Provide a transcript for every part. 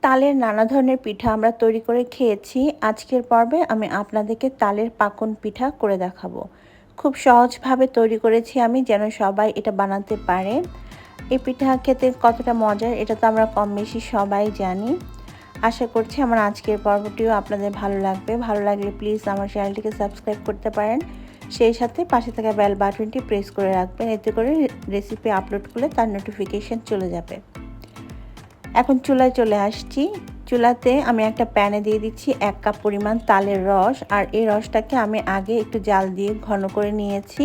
তালের নানা ধরনের পিঠা আমরা তৈরি করে খেয়েছি। আজকের পর্বে আমি আপনাদেরকে তালের পাকন পিঠা করে দেখাবো। খুব সহজভাবে তৈরি করেছি আমি, যেন সবাই এটা বানাতে পারে। এই পিঠা খেতে কতটা মজার এটা তো আমরা কম বেশি সবাই জানি। আশা করছি আমার আজকের পর্বটিও আপনাদের ভালো লাগবে। ভালো লাগলে প্লিজ আমার চ্যানেলটিকে সাবস্ক্রাইব করতে পারেন। সেই সাথে পাশে থাকা বেল বাটনটি প্রেস করে রাখবেন, এতে করে রেসিপি আপলোড করলে তার নোটিফিকেশন চলে যাবে। এখন চুলায় চলে আসছি। চুলাতে আমি একটা প্যানে দিয়ে দিচ্ছি 1 কাপ পরিমাণ তালের রস, আর এই রসটাকে আমি আগে একটু জাল দিয়ে ঘন করে নিয়েছি,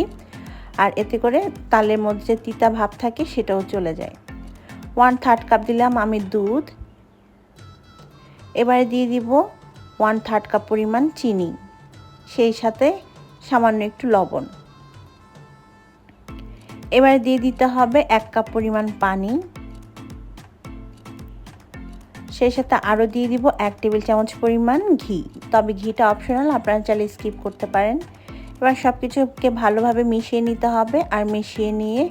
আর এতে করে তালের মধ্যে যে তিতা ভাব থাকে সেটাও চলে যায়। 1/3 কাপ দিলাম আমি দুধ। এবারে দিয়ে দিব 1/3 কাপ পরিমাণ চিনি, সেই সাথে সামান্য একটু লবণ। এবারে দিয়ে দিতে হবে 1 কাপ পরিমাণ পানি, সেই সাথে আরও দিয়ে দিব 1 টেবিল চামচ পরিমাণ ঘি। তবে ঘিটা অপশনাল, আপনারা চাইলে স্কিপ করতে পারেন। এবার সব কিছুকে ভালোভাবে মিশিয়ে নিতে হবে, আর মিশিয়ে নিয়ে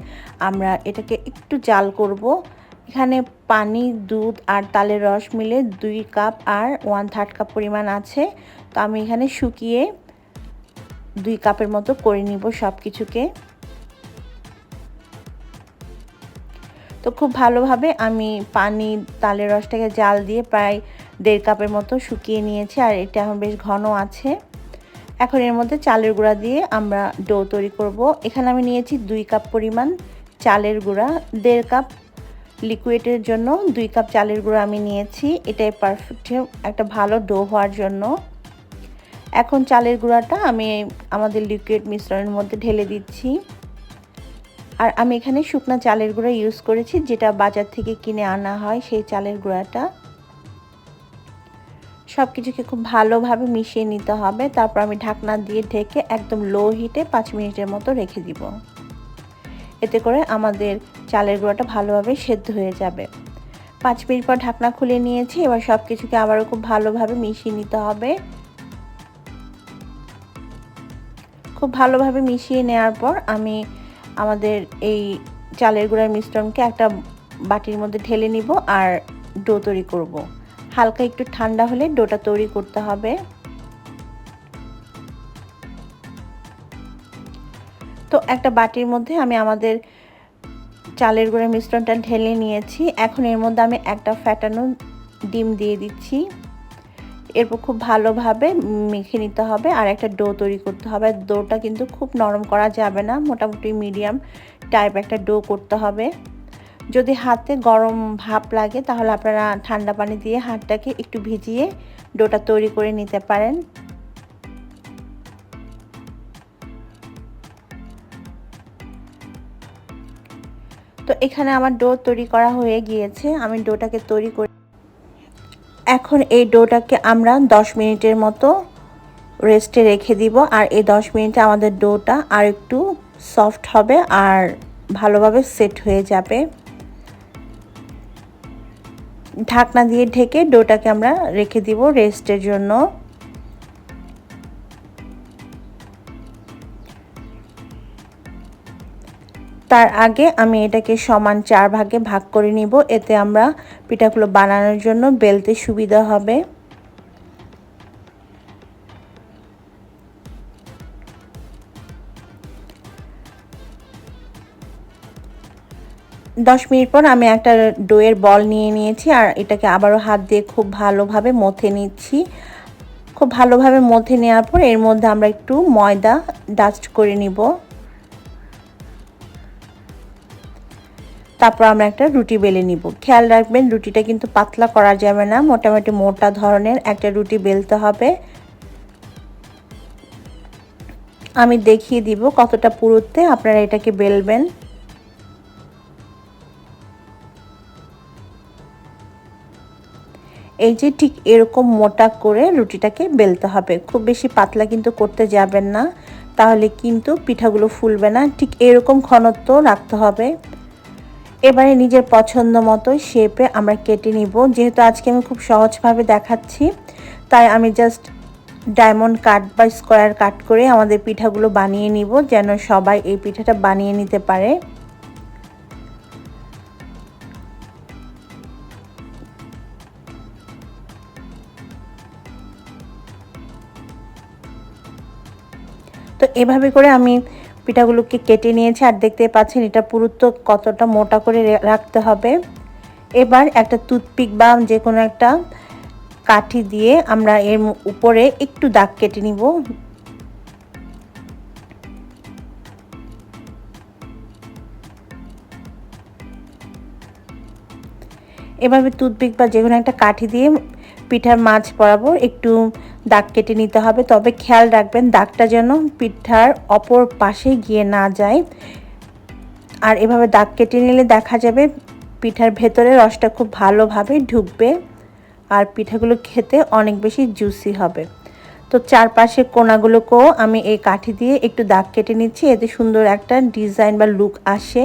আমরা এটাকে একটু জাল করব। এখানে পানি, দুধ আর তালের রস মিলে 2 কাপ আর 1/3 কাপ পরিমাণ আছে। তো আমি এখানে শুকিয়ে 2 কাপের মতো করে নিব সব কিছুকে। তো খুব ভালোভাবে আমি পানি, তালের রসটাকে জাল দিয়ে প্রায় 1.5 কাপের মতো শুকিয়ে নিয়েছি, আর এটা এখন বেশ ঘন আছে। এখন এর মধ্যে চালের গুঁড়া দিয়ে আমরা ডো তৈরি করব। এখানে আমি নিয়েছি 2 কাপ পরিমাণ চালের গুঁড়া। 1.5 কাপ লিকুইডের জন্য 2 কাপ চালের গুঁড়া আমি নিয়েছি। এটাই পারফেক্ট একটা ভালো ডো হওয়ার জন্য। এখন চালের গুঁড়াটা আমি আমাদের লিকুইড মিশ্রণের মধ্যে ঢেলে দিচ্ছি। আর আমি এখানে শুকনো চালের গুঁড়া ইউজ করেছি, যেটা বাজার থেকে কিনে আনা হয় সেই চালের গুঁড়াটা। সব কিছুকে খুব ভালোভাবে মিশিয়ে নিতে হবে। তারপর আমি ঢাকনা দিয়ে ঢেকে একদম লো হিটে 5 মিনিটের মতো রেখে দিব। এতে করে আমাদের চালের গুঁড়াটা ভালোভাবে সেদ্ধ হয়ে যাবে। 5 মিনিট পর ঢাকনা খুলে নিয়েছি। এবার সব কিছুকে আবারও খুব ভালোভাবে মিশিয়ে নিতে হবে। খুব ভালোভাবে মিশিয়ে নেওয়ার পর আমি আমাদের এই চালের গুঁড়ার মিশ্রণকে একটা বাটির মধ্যে ঢেলে নিব আর ডো তৈরি করব। হালকা একটু ঠান্ডা হলে ডোটা তৈরি করতে হবে। তো একটা বাটির মধ্যে আমি আমাদের চালের গুঁড়ার মিশ্রণটা ঢেলে নিয়েছি। এখন এর মধ্যে আমি একটা ফ্যাটানো ডিম দিয়ে দিচ্ছি। এরপর খুব ভালোভাবে মেখে নিতে হবে আর একটা ডো তৈরি করতে হবে। ডোটা কিন্তু খুব নরম করা যাবে না, মোটামুটি মিডিয়াম টাইপ একটা ডো করতে হবে। যদি হাতে গরম ভাপ লাগে তাহলে আপনারা ঠান্ডা পানি দিয়ে হাতটাকে একটু ভিজিয়ে ডোটা তৈরি করে নিতে পারেন। তো এখানে আমার ডো তৈরি করা হয়ে গিয়েছে। আমি ডোটাকে তৈরি করে এখন এই ডোটাকে আমরা 10 মিনিটের মতো রেস্টে রেখে দিব। আর এই 10 মিনিটে আমাদের ডোটা আর একটু সফট হবে আর ভালোভাবে সেট হয়ে যাবে। ঢাকনা দিয়ে ঢেকে ডোটাকে আমরা রেখে দিব রেস্টের জন্য। তার আগে আমি এটাকে সমান 4 ভাগে ভাগ করে নিব, এতে আমরা পিঠাগুলো বানানোর জন্য বেলতে সুবিধা হবে। দশ মিনিট পর আমি একটা ডোয়ের বল নিয়ে নিয়েছি, আর এটাকে আবারও হাত দিয়ে খুব ভালোভাবে মথে নিচ্ছি। খুব ভালোভাবে মথে নেওয়ার পর এর মধ্যে আমরা একটু ময়দা ডাস্ট করে নিব। তারপর আমরা একটা রুটি বেলে নিব। খেয়াল রাখবেন রুটিটা কিন্তু পাতলা করা যাবে না, মোটামুটি মোটা ধরনের একটা রুটি বেলতে হবে। আমি দেখিয়ে দিব কতটা পুরুত্বে আপনারা এটাকে বেলবেন। এই যে ঠিক এরকম মোটা করে রুটিটাকে বেলতে হবে, খুব বেশি পাতলা কিন্তু করতে যাবেন না, তাহলে কিন্তু পিঠাগুলো ফুলবে না। ঠিক এরকম ঘনত্ব রাখতে হবে। এবারে নিজের পছন্দ মতো শেপে আমরা কেটে নিব। যেহেতু আজকে আমি খুব সহজভাবে দেখাচ্ছি, তাই আমি জাস্ট ডায়মন্ড কাট বা স্কোয়ার কাট করে আমাদের পিঠাগুলো বানিয়ে নিব, যেন সবাই এই পিঠাটা বানিয়ে নিতে পারে। তো এভাবে করে আমি পিঠাগুলোকে কেটে নিয়েছি আর দেখতে পাচ্ছেন এটা পুরুত্ব কতটা মোটা করে রাখতে হবে। এবার একটা টুথপিক বা যে কোনো একটা কাঠি দিয়ে আমরা এর উপরে একটু দাগ কেটে নিব। এভাবে টুথপিক বা যে কোনো একটা কাঠি দিয়ে পিঠার মাঝ বরাবর একটু দাগ কেটে নিতে হবে। তবে খেয়াল রাখবেন দাগটা যেন পিঠার অপর পাশে গিয়ে না যায়। আর এভাবে দাগ কেটে নিলে দেখা যাবে পিঠার ভেতরে রসটা খুব ভালোভাবে ঢুকবে আর পিঠাগুলো খেতে অনেক বেশি জুসি হবে। তো চারপাশের কোণাগুলোকেও আমি এই কাঠি দিয়ে একটু দাগ কেটে নিচ্ছি, এতে সুন্দর একটা ডিজাইন বা লুক আসে।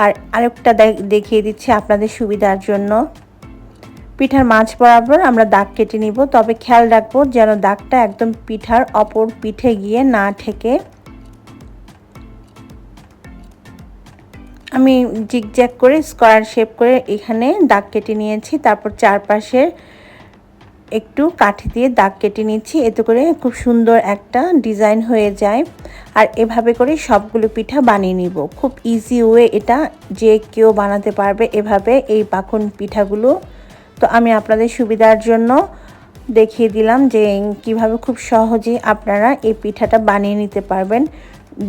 আর আরেকটা দেখিয়ে দিচ্ছি আপনাদের সুবিধার জন্য। পিঠার মাঝ বরাবর আমরা দাগ কেটে নিব, তবে খেয়াল রাখবো যেন দাগটা একদম পিঠার অপর পিঠে গিয়ে না ঠেকে। আমি জিগজ্যাগ করে স্কয়ার শেপ করে এখানে দাগ কেটে নিয়েছি। তারপর চারপাশে একটু কাঠি দিয়ে দাগ কেটে নিচ্ছি, এতে করে খুব সুন্দর একটা ডিজাইন হয়ে যায়। আর এভাবে করে সবগুলো পিঠা বানিয়ে নিব। খুব ইজি ওয়ে এটা, যে কেউ বানাতে পারবে এভাবে এই পাকন পিঠাগুলো। তো আমি আপনাদের সুবিধার জন্য দেখিয়ে দিলাম যে কিভাবে খুব সহজে আপনারা এই পিঠাটা বানিয়ে নিতে পারবেন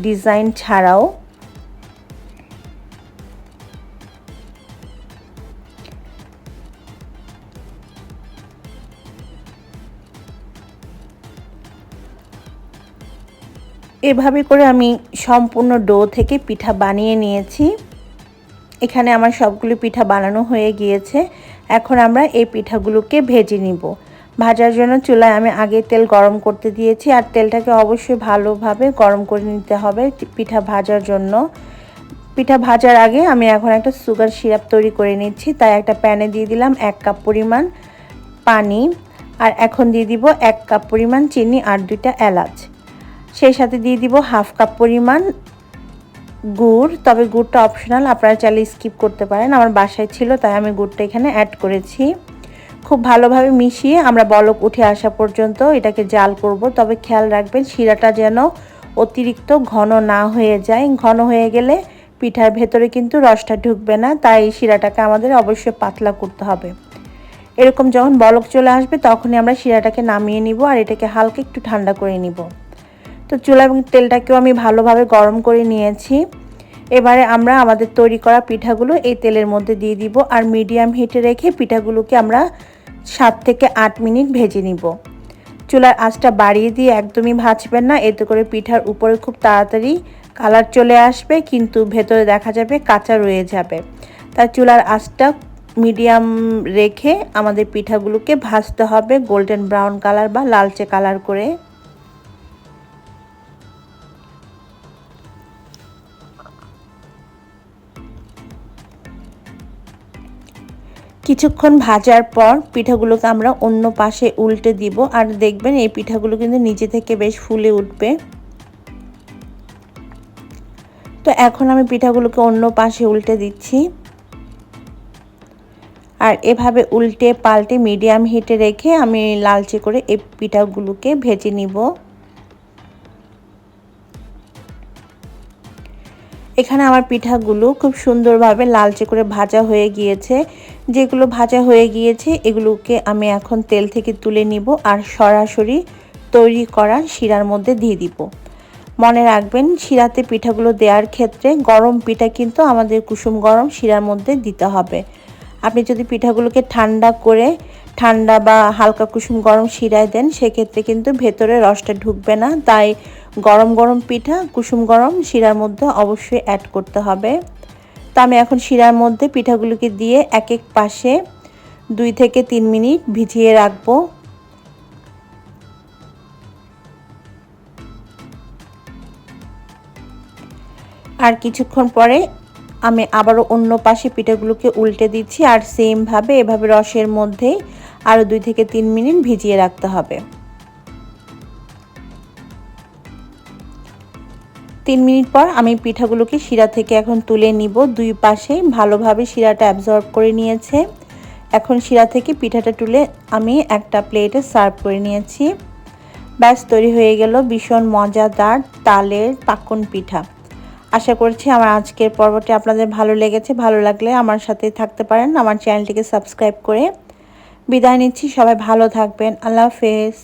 ডিজাইন ছাড়াও। এভাবে করে আমি সম্পূর্ণ ডো থেকে পিঠা বানিয়ে নিয়েছি। এখানে আমার সবগুলো পিঠা বানানো হয়ে গিয়েছে। এখন আমরা এই পিঠাগুলোকে ভেজে নিব। ভাজার জন্য চুলায় আমি আগে তেল গরম করতে দিয়েছি, আর তেলটাকে অবশ্যই ভালোভাবে গরম করে নিতে হবে পিঠা ভাজার জন্য। পিঠা ভাজার আগে আমি এখন একটা সুগার সিরাপ তৈরি করে নিচ্ছি। তাই একটা প্যানে দিয়ে দিলাম 1 কাপ পরিমাণ পানি, আর এখন দিয়ে দিব 1 কাপ পরিমাণ চিনি আর 2টা এলাচ। সেই সাথে দিয়ে দিব 1/2 কাপ পরিমাণ গুড়, তবে গুড়টা অপশনাল, আপনারা চাইলে স্কিপ করতে পারেন। আমার বাসায় ছিল তাই আমি গুড়টা এখানে অ্যাড করেছি। খুব ভালোভাবে মিশিয়ে আমরা বলক উঠে আসা পর্যন্ত এটাকে জাল করব। তবে খেয়াল রাখবেন শিরাটা যেন অতিরিক্ত ঘন না হয়ে যায়। ঘন হয়ে গেলে পিঠার ভেতরে কিন্তু রসটা ঢুকবে না, তাই শিরাটাকে আমাদের অবশ্যই পাতলা করতে হবে। এরকম যখন বলক চলে আসবে তখনই আমরা শিরাটাকে নামিয়ে নিব আর এটাকে হালকা একটু ঠান্ডা করে নিব। তো চুলা এবং তেলটাকেও আমি ভালোভাবে গরম করে নিয়েছি। এবারে আমরা আমাদের তৈরি করা পিঠাগুলো এই তেলের মধ্যে দিয়ে দিব, আর মিডিয়াম হিটে রেখে পিঠাগুলোকে আমরা 7 থেকে 8 মিনিট ভেজে নিব। চুলার আঁচটা বাড়িয়ে দিয়ে একদমই ভাজবেন না, এতে করে পিঠার উপরে খুব তাড়াতাড়ি কালার চলে আসবে কিন্তু ভেতরে দেখা যাবে কাঁচা রয়ে যাবে। তাই চুলার আঁচটা মিডিয়াম রেখে আমাদের পিঠাগুলোকে ভাজতে হবে গোল্ডেন ব্রাউন কালার বা লালচে কালার করে। কিছুক্ষণ ভাজার পর পিঠাগুলোকে আমরা অন্য পাশে উল্টে দিব, আর দেখবেন এই পিঠাগুলো কিন্তু নিচে থেকে বেশ ফুলে উঠবে। তো এখন আমি পিঠাগুলোকে অন্য পাশে উল্টে দিচ্ছি, আর এভাবে উল্টে পাল্টে মিডিয়াম হিটে রেখে আমি লালচে করে এই পিঠাগুলোকে ভেজে নিব। এখানে আমার পিঠাগুলো খুব সুন্দরভাবে লালচে করে ভাজা হয়ে গিয়েছে। যেগুলো ভাজা হয়ে গিয়েছে এগুলোকে আমি এখন তেল থেকে তুলে নিব আর সরাসরি তৈরি করা শিরার মধ্যে দিয়ে দিব। মনে রাখবেন শিরাতে পিঠাগুলো দেওয়ার ক্ষেত্রে গরম পিঠা কিন্তু আমাদের কুসুম গরম শিরার মধ্যে দিতে হবে। আপনি যদি পিঠাগুলোকে ঠান্ডা বা হালকা কুসুম গরম শিরায় দেন সেক্ষেত্রে কিন্তু ভেতরে রসটা ঢুকবে না। তাই গরম গরম পিঠা কুসুম গরম শিরার মধ্যে অবশ্যই অ্যাড করতে হবে। তো আমি এখন শিরার মধ্যে পিঠাগুলোকে দিয়ে এক এক পাশে 2 থেকে 3 মিনিট ভিজিয়ে রাখবো। আর কিছুক্ষণ পরে আমি আবারও অন্য পাশে পিঠাগুলোকে উল্টে দিচ্ছি, আর সেমভাবে এভাবে রসের মধ্যে আরও 2 থেকে 3 মিনিট ভিজিয়ে রাখতে হবে। 3 মিনিট পর আমি পিঠাগুলোকে শিরা থেকে এখন তুলে নিব। 2 পাশে ভালোভাবে শিরাটা অ্যাবজর্ব করে নিয়েছে। এখন শিরা থেকে পিঠাটা তুলে আমি একটা প্লেটে সার্ভ করে নিয়েছি। ব্যাস তৈরি হয়ে গেল ভীষণ মজাদার তালের পাকন পিঠা। আশা করছি আমার আজকের পর্বটি আপনাদের ভালো লেগেছে। ভালো লাগলে আমার সাথেই থাকতে পারেন, আমার চ্যানেলটিকে সাবস্ক্রাইব করে। বিদায় নিচ্ছি, সবাই ভালো থাকবেন। আল্লাহ হাফেজ।